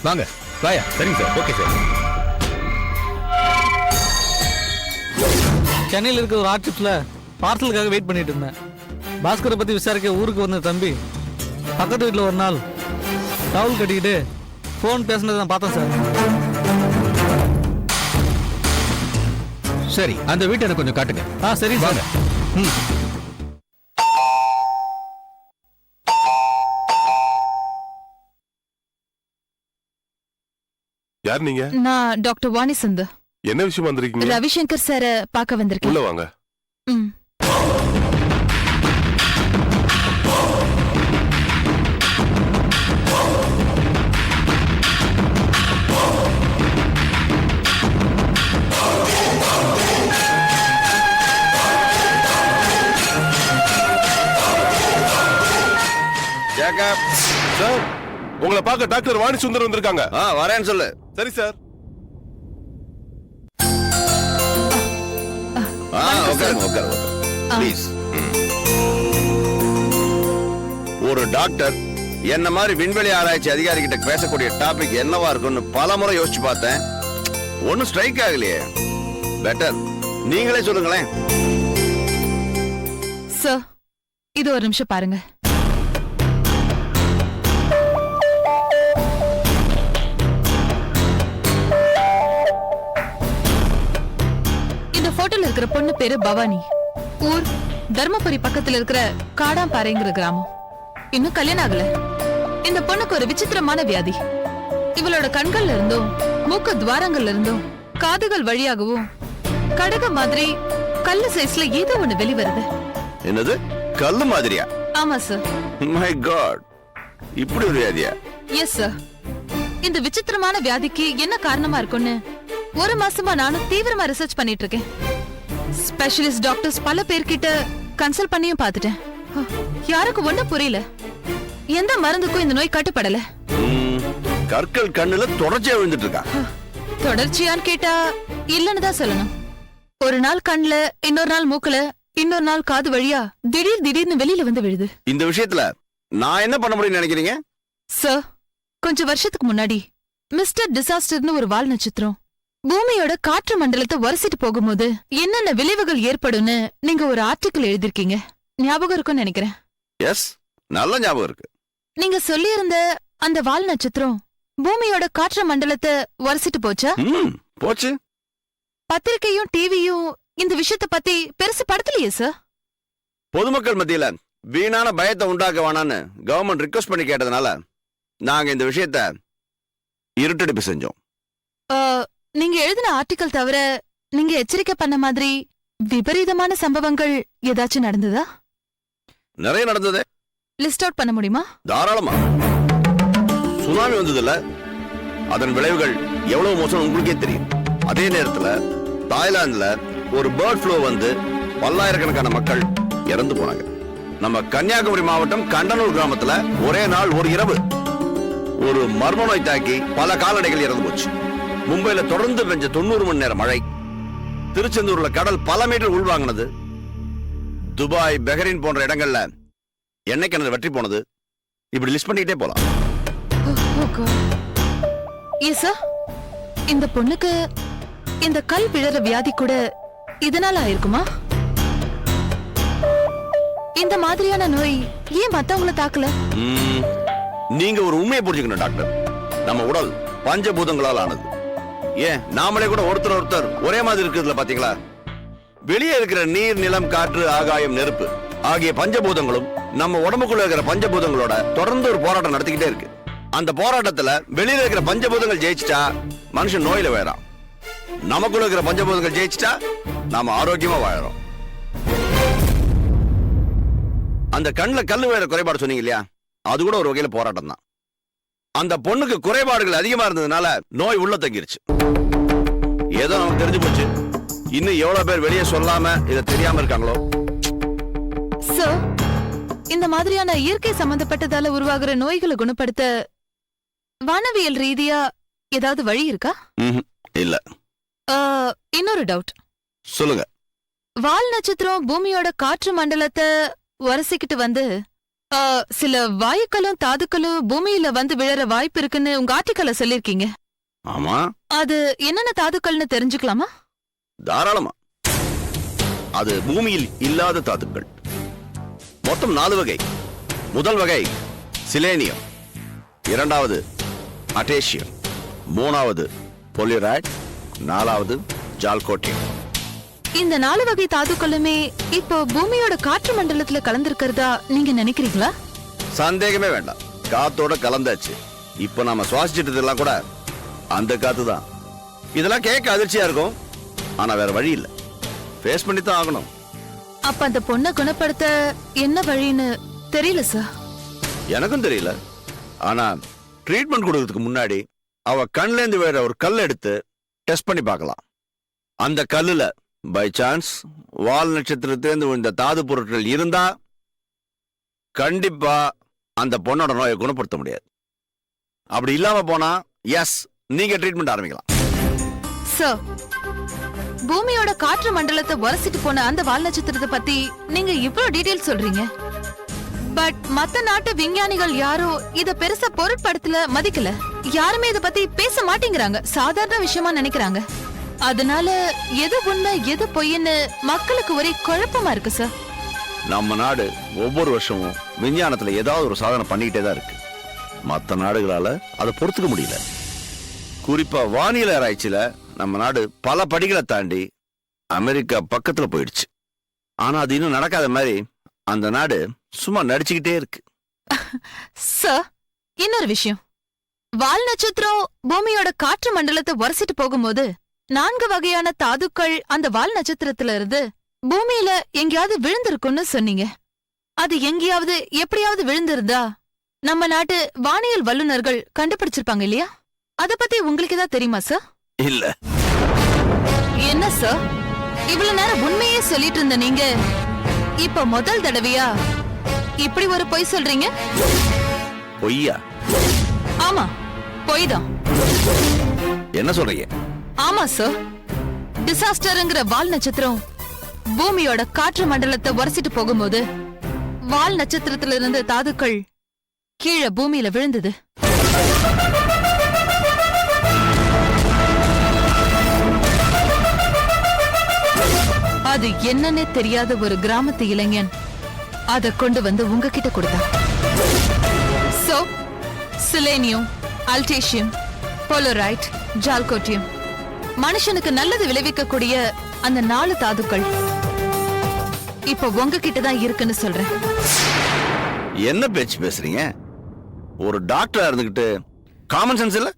வாங்க வாயா. சரிங்க சார். Okay sir. சென்னையில் இருக்க ஒரு ஆர்டிஸ்ட்ல பார்சலுக்காக வெயிட் பண்ணிட்டு இருந்தேன். பாஸ்கரை பத்தி விசாரிக்க ஊருக்கு வந்த தம்பி பக்கத்து வீட்டில் ஒரு நாள் டவுல் கட்டிக்கிட்டு ஃபோன் பேசுனதை நான் பார்த்தேன் சார். சரி, அந்த வீட்டை எனக்கு கொஞ்சம் காட்டுங்க. சரி வாங்க. யார் நீங்க? நான் டாக்டர் வாணி சந்து. என்ன விஷயம் வந்திருக்கீங்க? ரவிசங்கர் சார பார்க்க வந்திருக்கேன். உள்ள வாங்க. சார், உங்களை பார்க்க டாக்டர் வாணி சுந்தர் வந்திருக்காங்க. வரேன்னு சொல்லு. சரி சார். ப்ளீஸ். ஒரு டாக்டர் என்ன மாதிரி விண்வெளி ஆராய்ச்சி அதிகாரி கிட்ட பேசக்கூடிய டாபிக் என்னவா இருக்கும்னு பல முறை யோசிச்சு பார்த்தேன். ஒன்னும் ஸ்ட்ரைக் ஆகலையே. பெட்டர் நீங்களே சொல்லுங்களேன். சார், இது ஒரு நிமிஷம் பாருங்க. போட்டோல இருக்கிற பொண்ணு பேரு பவானி. ஊர் தர்மபுரி பக்கத்துல இருக்கிற காடாம்பாறைங்கிற கிராமம். இன்னும் கல்யாணம் ஆகல. இந்த பொண்ணுக்கு ஒரு விசித்திரமான வியாதி. இவளோட கண்கள்ல இருந்தும் மூக்கு துவாரங்கள்ல இருந்தும் காதுகள் வழியாகவும் கடக மாதிரி கல்லு சைஸ்ல ஏதோ ஒண்ணு வெளிவருது. என்னது? கல்லு மாதிரியா? ஆமா சார். மை காட், இப்படி ஒரு வியாதியா? Yes sir. இந்த விசித்திரமான வியாதிக்கு என்ன காரணமா இருக்கும்னு ஒரு மாசமா நானும் தீவிரமா ரிசர்ச் பண்ணிட்டு இருக்கேன். ஸ்பெஷலிஸ்ட் டாக்டர்ஸ் பல பேர்கிட்ட கன்சல்ட் பண்ணியும் பார்த்துட்டேன். யாருக்கும் ஒண்ணும் புரியல. எந்த மருந்துக்கும் இந்த நோய் கட்டுப்படல. கற்கள் கண்ணுல தொடர்ச்சியா விழுந்துட்டு இருக்கா? தொடர்ச்சியான்னு கேட்டா இல்லன்னு தான் சொல்லணும். ஒரு நாள் கண்ணுல, இன்னொரு நாள் மூக்குல, இன்னொரு நாள் காது வழியா திடீர்னு வெளியில வந்து விழுது. இந்த விஷயத்துல நான் என்ன பண்ண முடியும்னு நினைக்கிறீங்க? சார், கொஞ்சம் வருஷத்துக்கு முன்னாடி மிஸ்டர் டிசாஸ்டர்னு ஒரு வால் நட்சத்திரம் பூமியோட காற்று மண்டலத்தை உரசிட்டு போகும்போது என்னென்ன விளைவுகள் ஏற்படும்னு நீங்க ஒரு ஆர்டிகிள் எழுதிருக்கீங்க. ஞாபகம் இருக்கும்னு நினைக்கிறேன். எஸ், நல்ல ஞாபகம் இருக்கு. நீங்க சொல்லியிருந்த அந்த வால் நட்சத்திரம் பூமியோட காற்று மண்டலத்தை உரசிட்டு போச்சா? போச்சு. பத்திரிகையும் டிவியும் இந்த விஷயத்தை பத்தி பெருசு படுத்தலையே சார். பொதுமக்கள் மத்தியில வீணான பயத்தை உண்டாக்க வேணான்னு கவர்மெண்ட் ரிக்வெஸ்ட் பண்ணி கேட்டதுனால நாங்க இந்த விஷயத்த இருட்டடிப்பு செஞ்சோம். நீங்க எழுதின ஆர்டிகல் தவிர நீங்க எச்சரிக்கை பண்ண மாதிரி விபரீதமான சம்பவங்கள் ஏதாச்சும் நடந்ததா? நிறைய நடந்தது. லிஸ்ட் அவுட் பண்ண முடியுமா? தாராளமா. சுனாமி வந்ததுல அதன் விளைவுகள் எவ்வளவு மோசம் உங்களுக்கே தெரியும். அதே நேரத்துல தாய்லாந்துல ஒரு பேர்ட் ஃப்ளூ வந்து பல்லாயிரக்கணக்கான மக்கள் இறந்து போனாங்க. நம்ம கன்னியாகுமரி மாவட்டம் கண்டனூர் கிராமத்துல ஒரே நாள் ஒரு இரவு ஒரு மர்ம நோய் தாக்கி பல கால்நடைகள் இறந்து போச்சு. மும்பையில தொடர்ந்து பெஞ்ச 90 மணி நேர மழை, திருச்செந்தூர்ல கடல் பல மீட்டர் உள்வாங்கினது, துபாய், பெஹ்ரைன் போன்ற இடங்கள்ல எண்ணெய் கிணறு வற்றி போனது. இப்படி லிஸ்ட் பண்ணிட்டே போலாம். இந்த பொண்ணுக்கு இந்த கல் விழற வியாதி கூட இதனால ஆயிருக்குமா? இந்த மாதிரியான நோய் ஏன் மத்தவங்களை தாக்கல? நீங்க ஒரு உண்மையை புரிஞ்சுக்கணும் டாக்டர். நம்ம உடல் பஞ்சபூதங்களால் ஆனது. ஏன் நாமளே கூட ஒருத்தர் ஒரே மாதிரி இருக்குதுல பாத்தீங்களா? வெளியே இருக்கிற நீர், நிலம், காற்று, ஆகாயம், நெருப்பு ஆகிய பஞ்சபூதங்களும் நம்ம உடம்புக்குள்ள இருக்கிற பஞ்சபூதங்களோட தொடர்ந்து ஒரு போராட்டம் நடத்திக்கிட்டே இருக்கு. அந்த போராட்டத்துல வெளியில இருக்கிற பஞ்சபூதங்கள் ஜெயிச்சிட்டா மனுஷன் நோயில வாழறான். நமக்குள்ள இருக்கிற பஞ்சபூதங்கள் ஜெயிச்சிட்டா நாம ஆரோக்கியமா வாழறோம். அந்த கண்ணுல கல்லு வேற குறைபாடு சொன்னீங்க இல்லையா? அது கூட ஒரு வகையில போராட்டம் தான். அந்த பொண்ணுக்கு குறைபாடுகள் அதிகமா இருந்ததுனால நோய் உள்ள தங்கிருச்சு. ஏதோ நமக்கு தெரிஞ்சு போச்சு. இன்னும் எவ்வளவு பேர் வெளியே சொல்லாம இத தெரியாம இருக்காங்களோ. சார், இந்த மாதிரியான இயற்கை சம்பந்தப்பட்டதால உருவாகிற நோய்களை குணப்படுத்த வானவியல் ரீதியா ஏதாவது வழி இருக்கா? இல்ல. இன்னொரு டவுட். சொல்லுங்க. வால் நட்சத்திரம் பூமியோட காற்று மண்டலத்தை உரசிக்கிட்டு வந்து சில வாயுக்களும் தாதுக்களும் பூமியில வந்து விழற வாய்ப்பு இருக்குன்னு உங்க ஆர்டிக்கல்ல சொல்லிருக்கீங்க. ஆமா, அது என்னென்ன தாதுக்கள்னு தெரிஞ்சுக்கலாமா? தாராளமா. அது பூமியில் இல்லாத தாதுக்கள். மொத்தம் 4 வகை. முதல் வகை சிலேனியம், இரண்டாவது அட்டேசியம், மூணாவது பொலிரைட், நாலாவது ஜால்கோட்டியம். இந்த 4 வகை தாதுக்களுமே இப்போ பூமியோட காற்று மண்டலத்துல கலந்திருக்கிறதா நீங்க நினைக்கிறீங்களா? சந்தேகமே வேண்டாம், காத்தோட கலந்தாச்சு. இப்ப நாம சுவாசிச்சிட்டதெல்லாம் கூட அந்த காத்து தான். இதெல்லாம் கேட்க அதிர்ச்சியா இருக்கும், ஆனா வேற வழி இல்ல, ஃபேஸ் பண்ணி தான் ஆகணும். அப்ப அந்த பொண்ணை குணப்படுத்த என்ன வழின்னு தெரியல சார். எனக்கும் தெரியல, ஆனா ட்ரீட்மெண்ட் கொடுக்கறதுக்கு முன்னாடி அவ கண்ல இருந்து வேற ஒரு கல் எடுத்து டெஸ்ட் பண்ணி பார்க்கலாம். அந்த கல்லுல பை சான்ஸ் வால் நட்சத்திரத்திலிருந்து விழுந்த தாது பொருட்கள் இருந்தா கண்டிப்பா அந்த பொண்ணோட நோயை குணப்படுத்த முடியாது. அப்படி இல்லாம போனா எஸ், நீங்க ட்ரீட்மெண்ட் ஆரம்பிக்கலாம். சார், பூமியோட காற்று மண்டலத்தை உரசிட்டு போன அந்த வால் நட்சத்திரத்தை பத்தி நீங்க இவ்வளவு டீடைல் சொல்றீங்க. பட் மத்த நாட்டு விஞ்ஞானிகள் யாரும் இத பெருசா பொருட்படுத்தல, மதிக்கல. யாருமே இத பத்தி பேச மாட்டேங்கிறாங்க, சாதாரண விஷயமா நினைக்கிறாங்க. அதனால எது உண்மை எது பொய்ன்னு மக்களுக்கு ஒரே குழப்பமா இருக்கு சார். நம்ம நாடு ஒவ்வொரு வருஷமும் விஞ்ஞானத்துல ஏதாவது ஒரு சாதனை பண்ணிக்கிட்டே தான் இருக்கு. மற்ற நாடுகளால அதை பொறுத்துக்க முடியல. குறிப்பா வானிலை ஆராய்ச்சியில நம்ம நாடு பல படிகளை தாண்டி அமெரிக்கா பக்கத்துல போயிடுச்சு. ஆனா அது இன்னும் நடக்காத மாதிரி அந்த நாடு சும்மா நடிச்சுக்கிட்டே இருக்கு. சார், இன்னொரு விஷயம், வால் நட்சத்திரம் பூமியோட காற்று மண்டலத்தை உரசிட்டு போகும்போது 4 வகையான தாதுக்கள் அந்த வால் நட்சத்திரத்துல இருந்து பூமியில எங்கேயாவது விழுந்திருக்கும்னு சொன்னீங்க. அது எங்கேயாவது எப்படியாவது விழுந்திருந்தா நம்ம நாட்டு வானியல் வல்லுநர்கள் கண்டுபிடிச்சிருப்பாங்க இல்லையா? அத பத்தி உங்களுக்கு ஏதாவது தெரியுமா சார்? இல்ல. என்ன சார், இவ்வளவு நேரம் உண்மையே சொல்லிட்டு இருந்த நீங்க இப்ப முதல் தடவையா இப்படி ஒரு பொய் சொல்றீங்க? பொய்யா? ஆமா, பொய் தான். என்ன சொல்றீங்க? ஆமா சார், டிசாஸ்டர்ங்கிற வால் நட்சத்திரம் பூமியோட காற்று மண்டலத்தை உரசிட்டு போகும்போது வால் நட்சத்திரத்துல இருந்த தாதுக்கள் கீழே பூமியில விழுந்தது. அது என்னன்னே தெரியாத ஒரு கிராமத்து இளைஞன் அதை கொண்டு வந்து உங்ககிட்ட கொடுத்தான். சோ சிலேனியம், அல்டேசியம், போலரைட், ஜால்கோட்டியம், மனுஷனுக்கு நல்லது விளைவிக்கக்கூடிய அந்த 4 தாதுக்கள் இப்ப உங்ககிட்ட தான் இருக்குன்னு சொல்றேன். என்ன பேச்சு பேசுறீங்க? ஒரு டாக்டரா இருந்துகிட்டு காமன் சென்ஸ் இல்ல?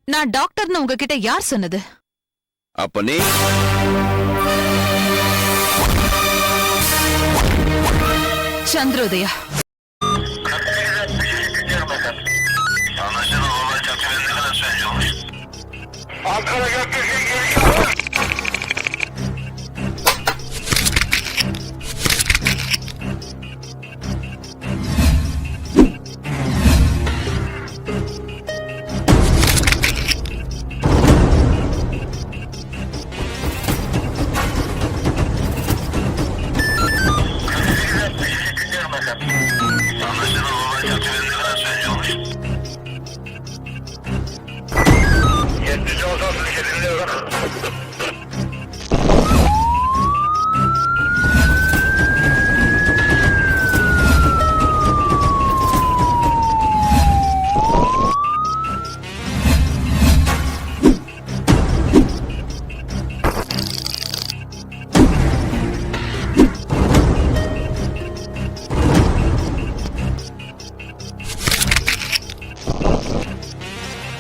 நான் டாக்டர்னு உங்ககிட்ட யார் சொன்னது? அப்ப நீ Chandrodaya.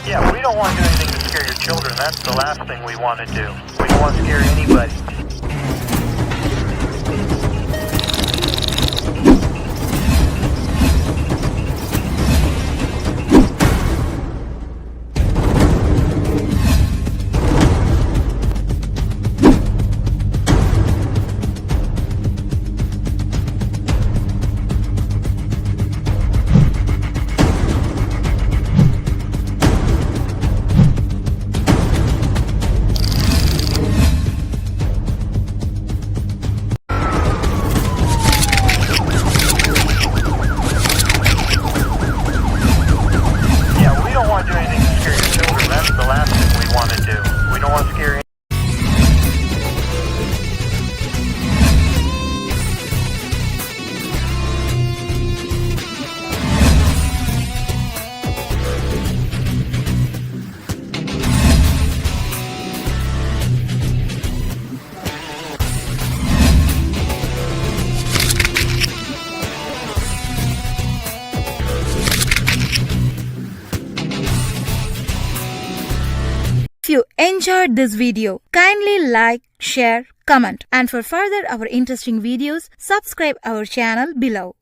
Yeah, we don't want to do anything to scare your children. That's the last thing we want to do. We don't want to scare anybody. If you enjoyed this video, kindly like, share, comment, and for further our interesting videos, subscribe our channel below.